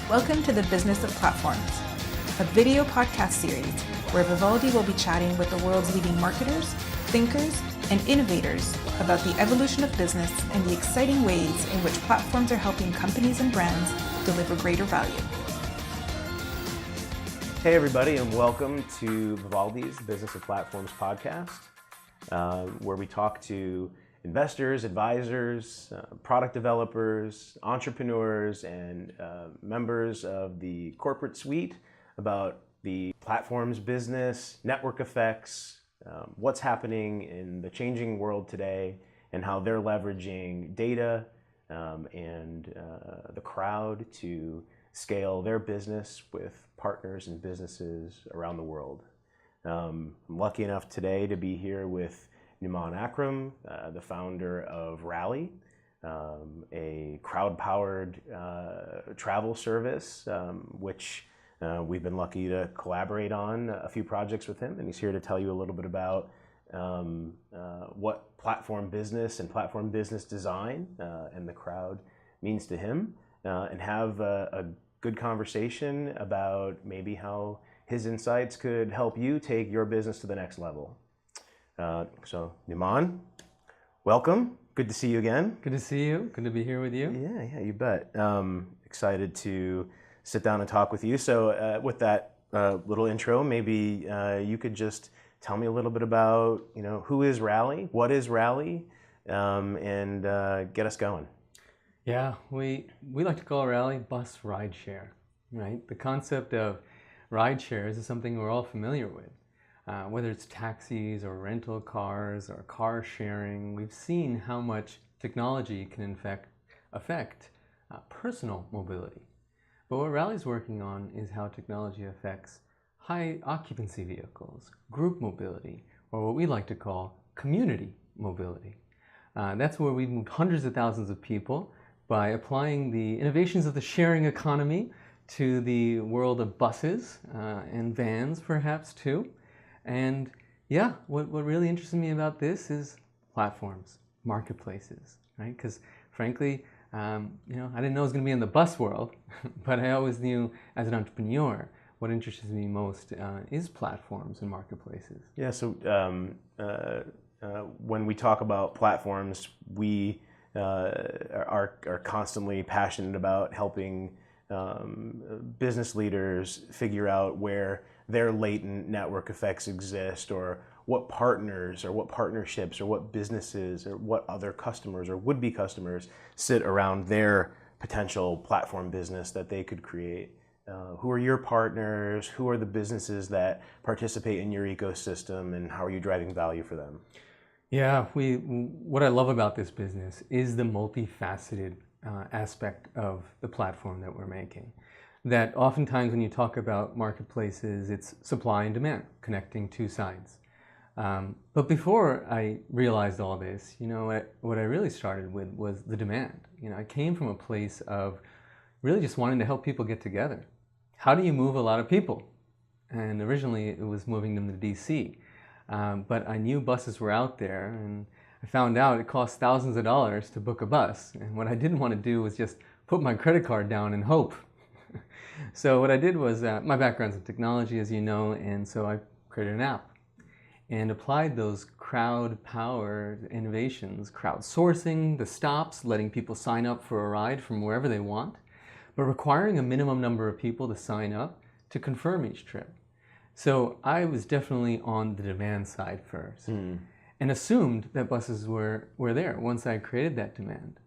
Welcome to the Business of Platforms, a video podcast series where Vivaldi will be chatting with the world's leading marketers, thinkers, and innovators about the evolution of business and the exciting ways in which platforms are helping companies and brands deliver greater value. Hey everybody, and welcome to Vivaldi's Business of Platforms podcast, where we talk to investors, advisors, product developers, entrepreneurs, and members of the corporate suite about the platforms business, network effects, what's happening in the changing world today, and how they're leveraging data and the crowd to scale their business with partners and businesses around the world. I'm lucky enough today to be here with Numaan Akram, the founder of Rally, a crowd-powered travel service, which we've been lucky to collaborate on a few projects with him, and he's here to tell you a little bit about what platform business and platform business design and the crowd means to him, and have a good conversation about maybe how his insights could help you take your business to the next level. So Numaan, welcome. Good to see you again. Good to see you. Good to be here with you. Yeah, you bet. Excited to sit down and talk with you. So with that little intro, maybe you could just tell me a little bit about, who is Rally, what is Rally, and get us going. Yeah, we like to call Rally bus rideshare, right? The concept of rideshares is something we're all familiar with. Whether it's taxis or rental cars or car sharing, we've seen how much technology can affect personal mobility. But what Rally's working on is how technology affects high occupancy vehicles, group mobility, or what we like to call community mobility. That's where we've moved hundreds of thousands of people by applying the innovations of the sharing economy to the world of buses and vans perhaps too. And yeah, what really interested me about this is platforms, marketplaces, right? Because frankly, I didn't know I was going to be in the bus world, but I always knew as an entrepreneur, what interests me most is platforms and marketplaces. Yeah, so when we talk about platforms, we are constantly passionate about helping business leaders figure out where their latent network effects exist, or what partners or what partnerships or what businesses or what other customers or would-be customers sit around their potential platform business that they could create. Who are your partners? Who are the businesses that participate in your ecosystem, and how are you driving value for them? Yeah, what I love about this business is the multifaceted aspect of the platform that we're making. That oftentimes when you talk about marketplaces, it's supply and demand, connecting two sides. But before I realized all this, what I really started with was the demand. I came from a place of really just wanting to help people get together. How do you move a lot of people? And originally it was moving them to DC. But I knew buses were out there, and I found out it costs thousands of dollars to book a bus. And what I didn't want to do was just put my credit card down and hope. So what I did was, my background's in technology, as you know, and so I created an app and applied those crowd-powered innovations, crowdsourcing the stops, letting people sign up for a ride from wherever they want, but requiring a minimum number of people to sign up to confirm each trip. So I was definitely on the demand side first and assumed that buses were there once I created that demand.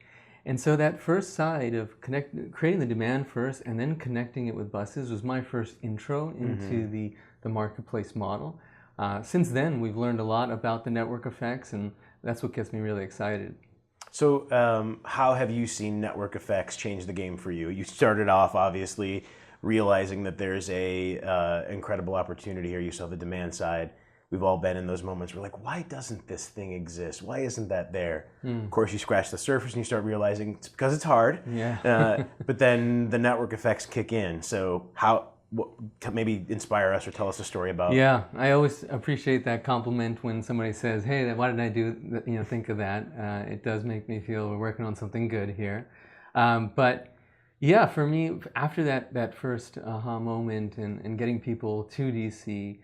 And so that first side of creating the demand first and then connecting it with buses was my first intro into the marketplace model. Since then, we've learned a lot about the network effects, and that's what gets me really excited. So how have you seen network effects change the game for you? You started off, obviously, realizing that there's a incredible opportunity here. You saw the demand side. We've all been in those moments where we're like, why doesn't this thing exist? Why isn't that there? Of course, you scratch the surface and you start realizing it's because it's hard. Yeah. But then the network effects kick in. So maybe inspire us or tell us a story about. Yeah, I always appreciate that compliment when somebody says, hey, why didn't I think of that? It does make me feel we're working on something good here. But Yeah, for me, after that first aha moment and getting people to DC,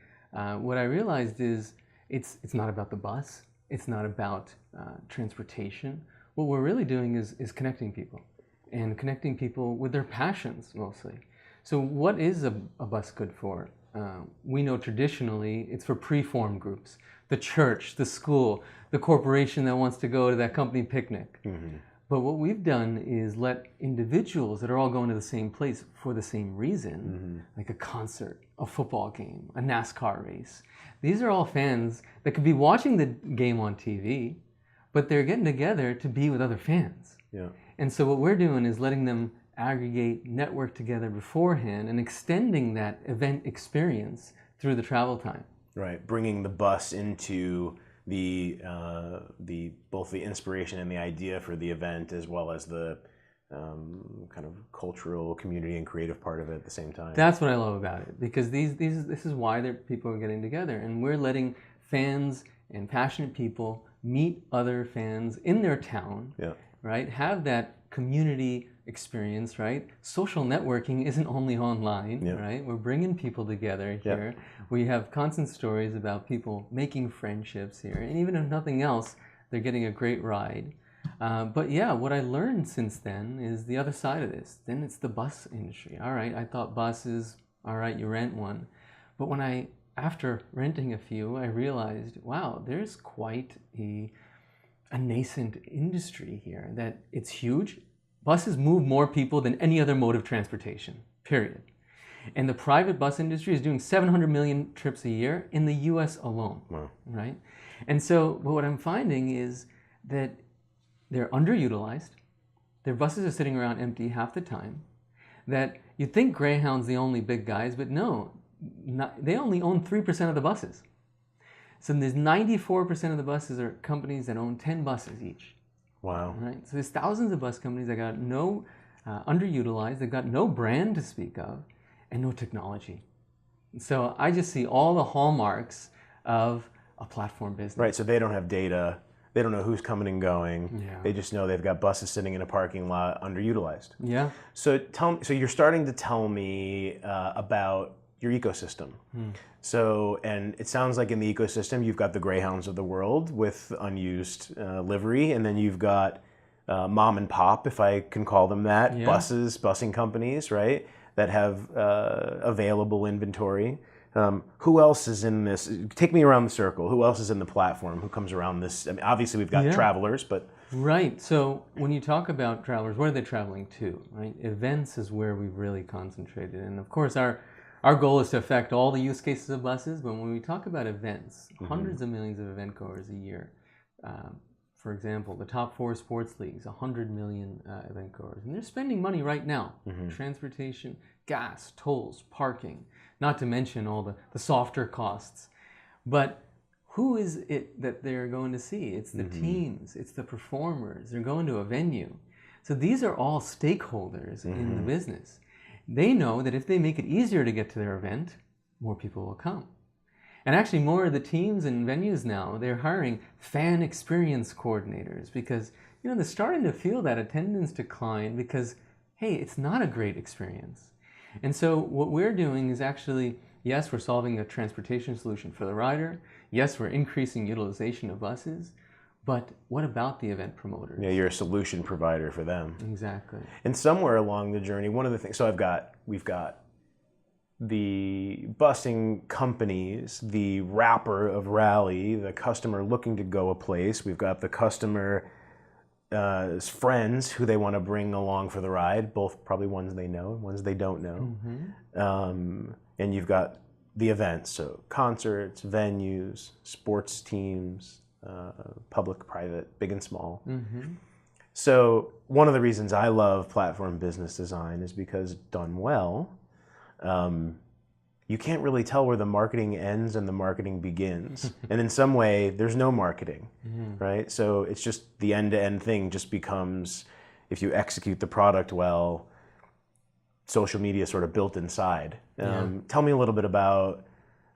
what I realized is it's not about the bus. It's not about transportation. What we're really doing is connecting people and connecting people with their passions mostly. So what is a bus good for? We know traditionally it's for preformed groups, the church, the school, the corporation that wants to go to that company picnic. Mm-hmm. But what we've done is let individuals that are all going to the same place for the same reason, mm-hmm. like a concert, a football game, a NASCAR race. These are all fans that could be watching the game on TV, but they're getting together to be with other fans. Yeah. And so what we're doing is letting them aggregate, network together beforehand, and extending that event experience through the travel time. Right, bringing the bus into the both the inspiration and the idea for the event, as well as the kind of cultural, community, and creative part of it at the same time. That's what I love about it, because this is why people are getting together, and we're letting fans and passionate people meet other fans in their town. Yeah. Right? Have that community experience, right? Social networking isn't only online, yeah. right? We're bringing people together here. Yeah. We have constant stories about people making friendships here, and even if nothing else, they're getting a great ride. But yeah, what I learned since then is the other side of this. Then it's the bus industry. All right, I thought buses, all right, you rent one. But after renting a few, I realized, wow, there's quite a nascent industry here, that it's huge. Buses move more people than any other mode of transportation, period. And the private bus industry is doing 700 million trips a year in the US alone, wow. right? And so what I'm finding is that they're underutilized. Their buses are sitting around empty half the time. That you'd think Greyhound's the only big guys, but no, they only own 3% of the buses. So there's 94% of the buses are companies that own 10 buses each. Wow. Right? So there's thousands of bus companies that got underutilized, they've got no brand to speak of, and no technology. So I just see all the hallmarks of a platform business. Right, so they don't have data, they don't know who's coming and going, yeah. They just know they've got buses sitting in a parking lot underutilized. Yeah. So you're starting to tell me about your ecosystem. So, and it sounds like in the ecosystem, you've got the Greyhounds of the world with unused livery, and then you've got mom and pop, if I can call them that, yeah. busing companies, right, that have available inventory. Who else is in this? Take me around the circle. Who else is in the platform? Who comes around this? I mean, obviously, we've got yeah. travelers, but... Right. So when you talk about travelers, where are they traveling to, right? Events is where we've really concentrated. And of course, our goal is to affect all the use cases of buses, but when we talk about events, mm-hmm. hundreds of millions of event goers a year. For example, the top 4 sports leagues, 100 million event goers. And they're spending money right now. Mm-hmm. Transportation, gas, tolls, parking, not to mention all the softer costs. But who is it that they're going to see? It's the mm-hmm. teams, it's the performers. They're going to a venue. So these are all stakeholders mm-hmm. in the business. They know that if they make it easier to get to their event, more people will come. And actually more of the teams and venues now, they're hiring fan experience coordinators because, they're starting to feel that attendance decline because, hey, it's not a great experience. And so what we're doing is actually, yes, we're solving a transportation solution for the rider. Yes, we're increasing utilization of buses. But what about the event promoters? Yeah, you're a solution provider for them. Exactly. And somewhere along the journey, one of the things, so we've got the busing companies, the wrapper of Rally, the customer looking to go a place. We've got the customer's friends who they want to bring along for the ride, both probably ones they know and ones they don't know. Mm-hmm. And you've got the events, so concerts, venues, sports teams, public, private, big and small. Mm-hmm. So one of the reasons I love platform business design is because done well, you can't really tell where the marketing ends and the marketing begins. And in some way, there's no marketing, mm-hmm. right? So it's just the end-to-end thing just becomes, if you execute the product well, social media sort of built inside. Tell me a little bit about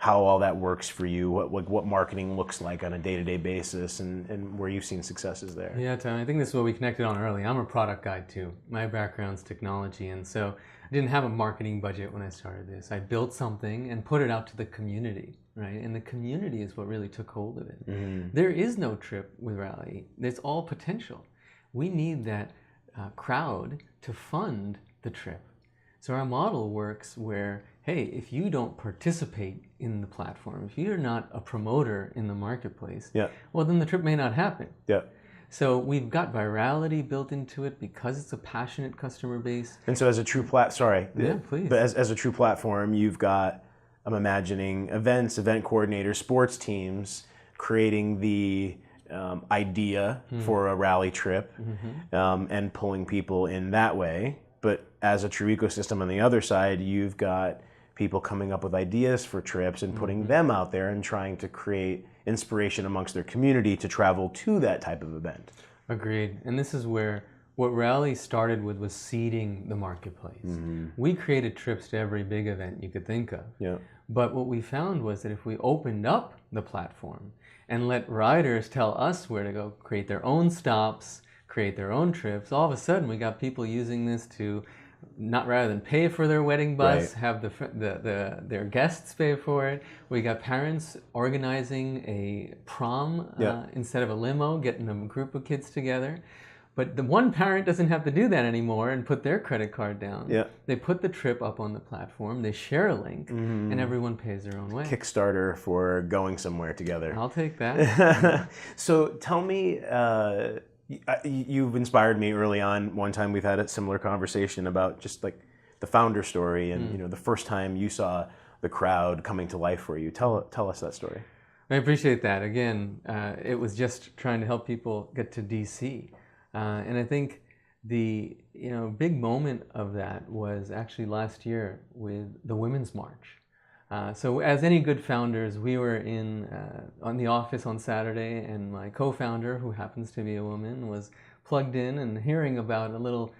how all that works for you, what marketing looks like on a day-to-day basis, and where you've seen successes there. Yeah, Tom, I think this is what we connected on early. I'm a product guy too. My background's technology, and so I didn't have a marketing budget when I started this. I built something and put it out to the community, right? And the community is what really took hold of it. There is no trip with Rally. It's all potential. We need that crowd to fund the trip. So our model works where, hey, if you don't participate in the platform, if you're not a promoter in the marketplace, well, then the trip may not happen. So we've got virality built into it because it's a passionate customer base. And so as a true but as a true platform, you've got, I'm imagining, events, event coordinators, sports teams creating the idea for a rally trip and pulling people in that way. But as a true ecosystem on the other side, you've got people coming up with ideas for trips and putting them out there and trying to create inspiration amongst their community to travel to that type of event. Agreed. And this is where what Rally started with was seeding the marketplace. We created trips to every big event you could think of. But what we found was that if we opened up the platform and let riders tell us where to go, create their own stops, create their own trips, all of a sudden we got people using this to, not rather than pay for their wedding bus, have their guests pay for it. We got parents organizing a prom instead of a limo, getting a group of kids together. But the one parent doesn't have to do that anymore and put their credit card down. They put the trip up on the platform, they share a link, and everyone pays their own way. Kickstarter for going somewhere together. I'll take that. So tell me, you've inspired me early on. One time we've had a similar conversation about just like the founder story and the first time you saw the crowd coming to life for you. Tell us that story. I appreciate that. Again, it was just trying to help people get to DC. And I think the big moment of that was actually last year with the Women's March. So as any good founders, we were on the office on Saturday, and my co-founder, who happens to be a woman, was plugged in and hearing about a little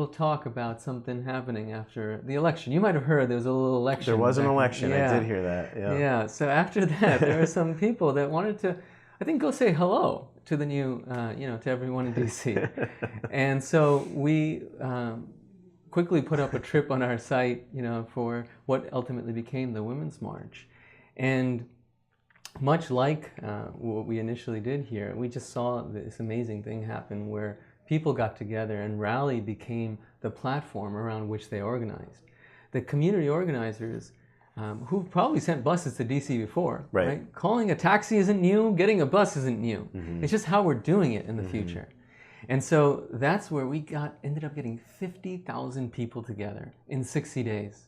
talk about something happening after the election. You might have heard there was a little election. There was an election. I did hear that. Yeah. So after that, there were some people that wanted to, I think, go say hello to the new, to everyone in DC. And so we quickly put up a trip on our site, for what ultimately became the Women's March. And much like what we initially did here, we just saw this amazing thing happen where people got together and Rally became the platform around which they organized. The community organizers who've probably sent buses to DC before, right? Calling a taxi isn't new, getting a bus isn't new. It's just how we're doing it in the future. And so that's where we ended up getting 50,000 people together in 60 days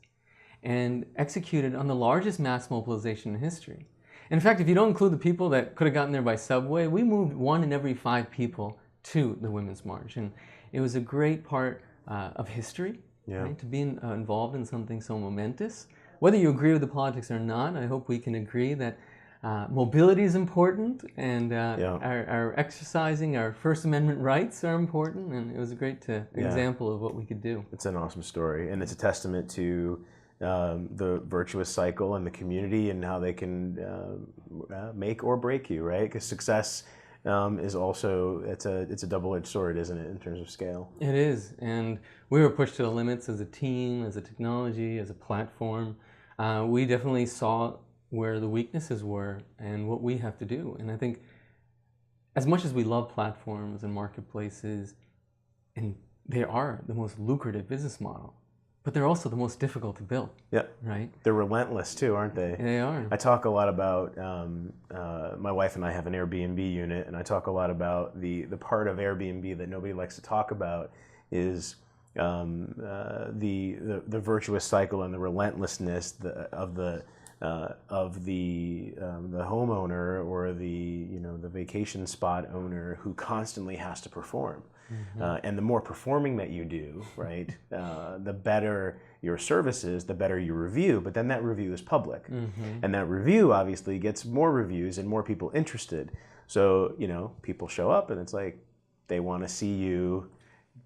and executed on the largest mass mobilization in history. In fact, if you don't include the people that could have gotten there by subway, we moved 1 in every 5 people to the Women's March. And it was a great part of history, right? To be involved in something so momentous. Whether you agree with the politics or not, I hope we can agree that mobility is important, and our exercising our First Amendment rights are important, and it was a great example of what we could do. It's an awesome story, and it's a testament to the virtuous cycle and the community and how they can make or break you, right? Because success is also, it's a double-edged sword, isn't it, in terms of scale? It is, and we were pushed to the limits as a team, as a technology, as a platform. We definitely saw where the weaknesses were and what we have to do. And I think as much as we love platforms and marketplaces, and they are the most lucrative business model, but they're also the most difficult to build. Right? They're relentless too, aren't they? They are. I talk a lot about, my wife and I have an Airbnb unit, and I talk a lot about the part of Airbnb that nobody likes to talk about is the virtuous cycle and the relentlessness of the homeowner or the vacation spot owner who constantly has to perform. And the more performing that you do, right, the better your service is, the better your review, but then that review is public. And that review obviously gets more reviews and more people interested. So, people show up and it's like they want to see you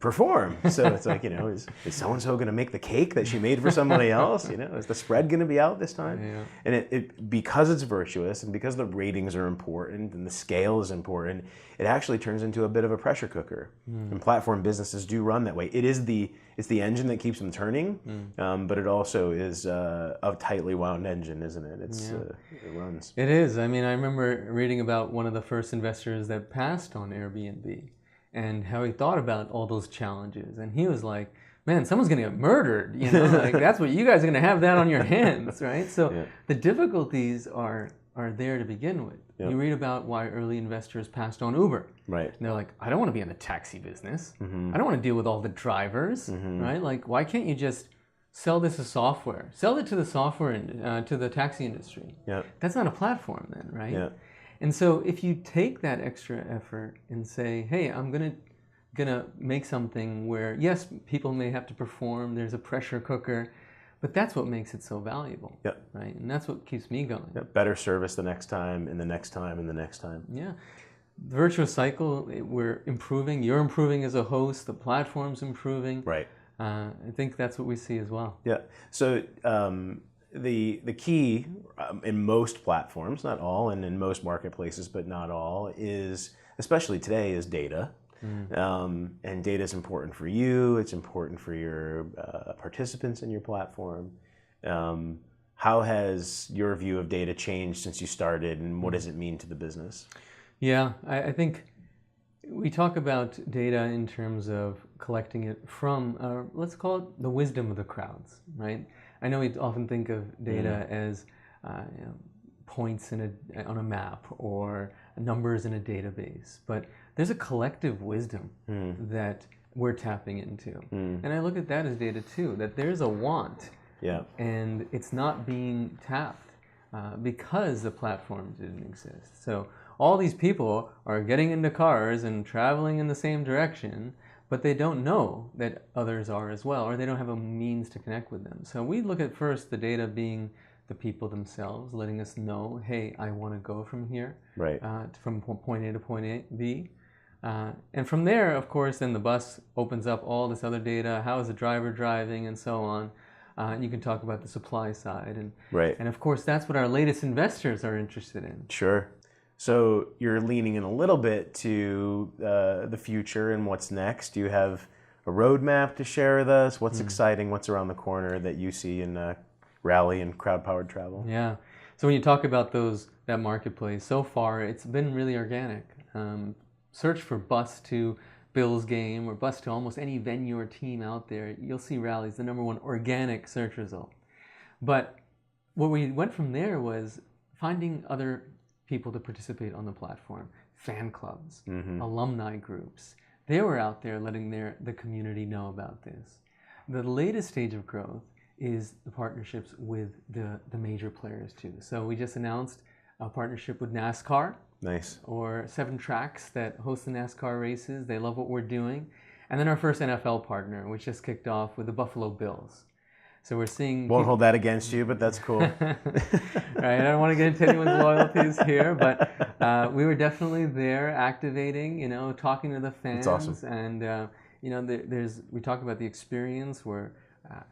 perform. So it's like, is so-and-so going to make the cake that she made for somebody else? Is the spread going to be out this time? Yeah. And it because it's virtuous and because the ratings are important and the scale is important, it actually turns into a bit of a pressure cooker. And platform businesses do run that way. It's the engine that keeps them turning, but it also is a tightly wound engine, isn't it? It runs. It is. I mean, I remember reading about one of the first investors that passed on Airbnb, and how he thought about all those challenges. And he was like, man, someone's going to get murdered. Like that's what you guys are going to have that on your hands, right? So the difficulties are there to begin with. Yep. You read about why early investors passed on Uber. Right. And they're like, I don't want to be in the taxi business. I don't want to deal with all the drivers, right? Like, why can't you just sell this as software? Sell it to the software, to the taxi industry. Yep. That's not a platform then, right? Yep. And so if you take that extra effort and say, hey, I'm gonna make something where, yes, people may have to perform, there's a pressure cooker, but that's what makes it so valuable, right? And that's what keeps me going. Better service the next time, and the next time, and the next time. Yeah. The virtuous cycle, we're improving, you're improving as a host, the platform's improving. Right. I think that's what we see as well. Yeah. So the key in most platforms, not all, and in most marketplaces, but not all, is, especially today, is data. And data is important for you. It's important for your participants in your platform. How has your view of data changed since you started, and what does it mean to the business? Yeah, I think we talk about data in terms of collecting it from, let's call it the wisdom of the crowds, right? I know we often think of data as points on a map or numbers in a database, but there's a collective wisdom that we're tapping into. And I look at that as data too, that there's a want, and it's not being tapped because the platform didn't exist. So all these people are getting into cars and traveling in the same direction, but they don't know that others are as well, or they don't have a means to connect with them. So we look at first the data being the people themselves, letting us know, hey, I want to go from here, from point A to point B. And from there, of course, then the bus opens up all this other data. How is the driver driving, and so on. And you can talk about the supply side. And of course, that's what our latest investors are interested in. Sure. So you're leaning in a little bit to the future and what's next. Do you have a roadmap to share with us? What's exciting? What's around the corner that you see in Rally and crowd-powered travel? Yeah. So when you talk about that marketplace, so far it's been really organic. Search for bus to Bills game or bus to almost any venue or team out there. You'll see Rally's the #1 organic search result. But what we went from there was finding other people to participate on the platform, fan clubs, alumni groups. They were out there letting the community know about this. The latest stage of growth is the partnerships with the major players too. So we just announced a partnership with NASCAR. Nice. Or 7 tracks that host the NASCAR races. They love what we're doing. And then our first NFL partner, which just kicked off with the Buffalo Bills. So we're seeing... Won't hold that against you, but that's cool. Right, I don't want to get into anyone's loyalties here, but we were definitely there activating, talking to the fans. That's awesome. And, we talk about the experience where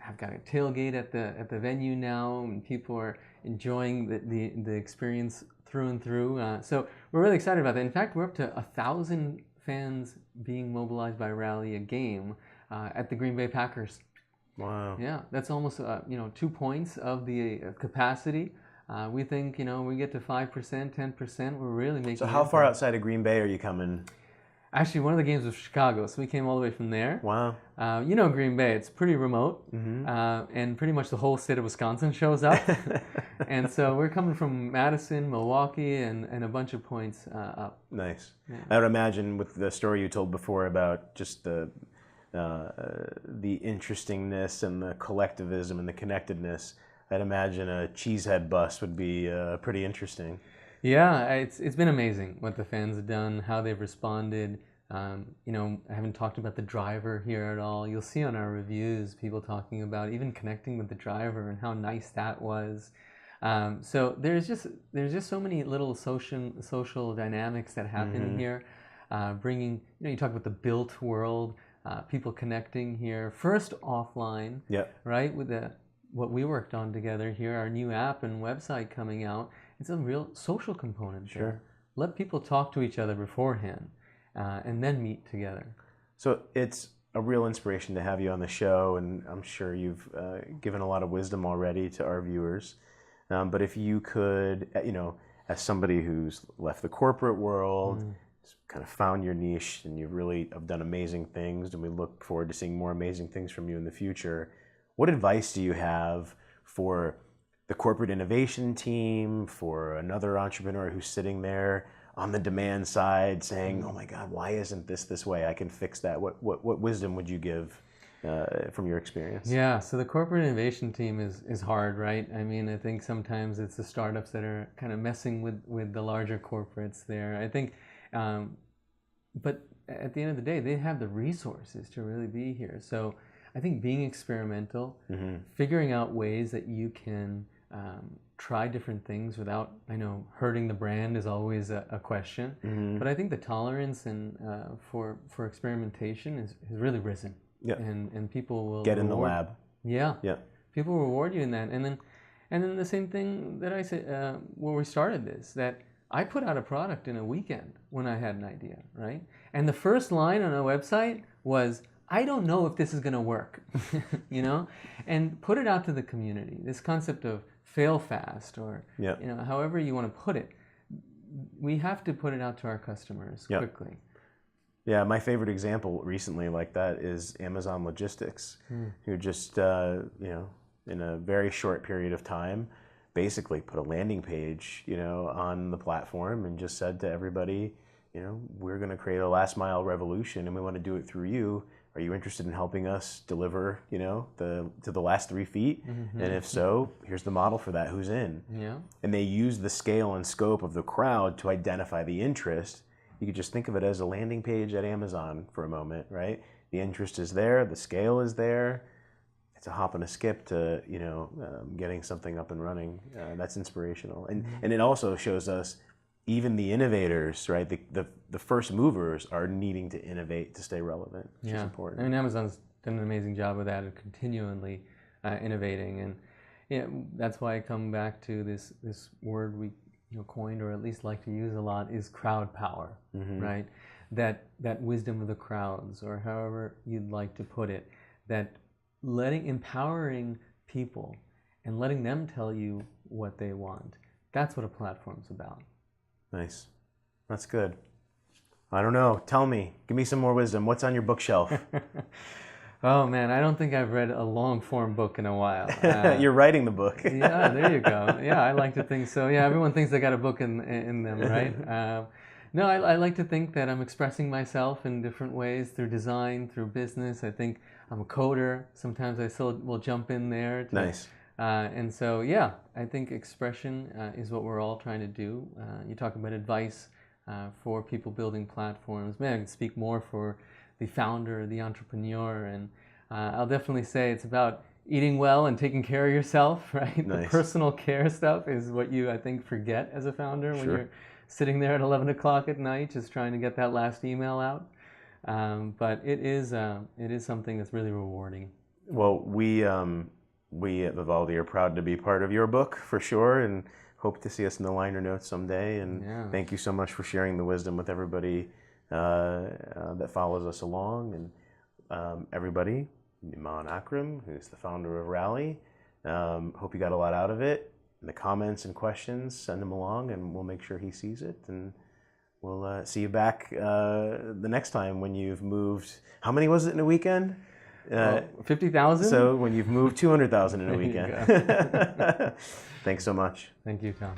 I've got a tailgate at the venue now, and people are enjoying the experience through and through. So we're really excited about that. In fact, we're up to 1,000 fans being mobilized by Rally a game at the Green Bay Packers. Wow. Yeah, that's almost 2 points of the capacity. We think we get to 5%, 10%. We're really making. So how far outside of Green Bay are you coming? Actually, one of the games was Chicago, so we came all the way from there. Wow. Green Bay, it's pretty remote, and pretty much the whole state of Wisconsin shows up. And so we're coming from Madison, Milwaukee, and a bunch of points up. Nice. Yeah. I would imagine with the story you told before about just the interestingness and the collectivism and the connectedness, I'd imagine a cheesehead bus would be pretty interesting. Yeah, it's been amazing what the fans have done, how they've responded. I haven't talked about the driver here at all. You'll see on our reviews people talking about even connecting with the driver and how nice that was. So there's just so many little social dynamics that happen here. Bringing, you talk about the built world. people connecting here, first offline, right, with what we worked on together here, our new app and website coming out. It's a real social component there. Let people talk to each other beforehand and then meet together. So it's a real inspiration to have you on the show, and I'm sure you've given a lot of wisdom already to our viewers. But if you could, as somebody who's left the corporate world, kind of found your niche, and you really have done amazing things, and we look forward to seeing more amazing things from you in the future, what advice do you have for the corporate innovation team, for another entrepreneur who's sitting there on the demand side saying, oh my God, why isn't this way? I can fix that. What wisdom would you give from your experience? Yeah, so the corporate innovation team is hard, right? I mean, I think sometimes it's the startups that are kind of messing with the larger corporates there. I think, but at the end of the day, they have the resources to really be here. So I think being experimental, figuring out ways that you can try different things without, hurting the brand is always a question. But I think the tolerance and for experimentation has really risen. And people will get in the lab. Yeah. People reward you in that. And then the same thing that I said when we started this, that I put out a product in a weekend when I had an idea, right? And the first line on a website was, I don't know if this is going to work, and put it out to the community. This concept of fail fast, or however you want to put it, we have to put it out to our customers quickly. Yeah, my favorite example recently like that is Amazon Logistics, who just in a very short period of time basically put a landing page on the platform and just said to everybody, we're going to create a last mile revolution, and we want to do it through you. Are you interested in helping us deliver, to the last 3 feet? And if so, here's the model for that. Who's in? And they use the scale and scope of the crowd to identify the interest. You could just think of it as a landing page at Amazon for a moment, right? The interest is there, the scale is there. It's a hop and a skip to getting something up and running. That's inspirational, and it also shows us even the innovators, right? The first movers are needing to innovate to stay relevant, which is important. I mean, Amazon's done an amazing job with that, of continually innovating, and that's why I come back to this word we coined, or at least like to use a lot, is crowd power, right? That wisdom of the crowds, or however you'd like to put it, that empowering people and letting them tell you what they want. That's what a platform's about. Nice. That's good. I don't know. Tell me. Give me some more wisdom. What's on your bookshelf? Oh man, I don't think I've read a long form book in a while. You're writing the book. Yeah, there you go. Yeah, I like to think so. Yeah, everyone thinks they got a book in them, right? No, I like to think that I'm expressing myself in different ways, through design, through business. I think I'm a coder. Sometimes I still will jump in there. Nice. And so, yeah, I think expression is what we're all trying to do. You talk about advice for people building platforms. Man, I can speak more for the founder, the entrepreneur, and I'll definitely say it's about eating well and taking care of yourself, right? Nice. The personal care stuff is what you, I think, forget as a founder when you're sitting there at 11 o'clock at night just trying to get that last email out. But it is something that's really rewarding. Well, we at Vivaldi are proud to be part of your book for sure, and hope to see us in the liner notes someday. And thank you so much for sharing the wisdom with everybody that follows us along. And everybody, Numaan Akram, who's the founder of Rally, hope you got a lot out of it. In the comments and questions, send them along, and we'll make sure he sees it. And we'll see you back the next time when you've moved. How many was it in a weekend? 50,000? So when you've moved 200,000 in a weekend. Thanks so much. Thank you, Tom.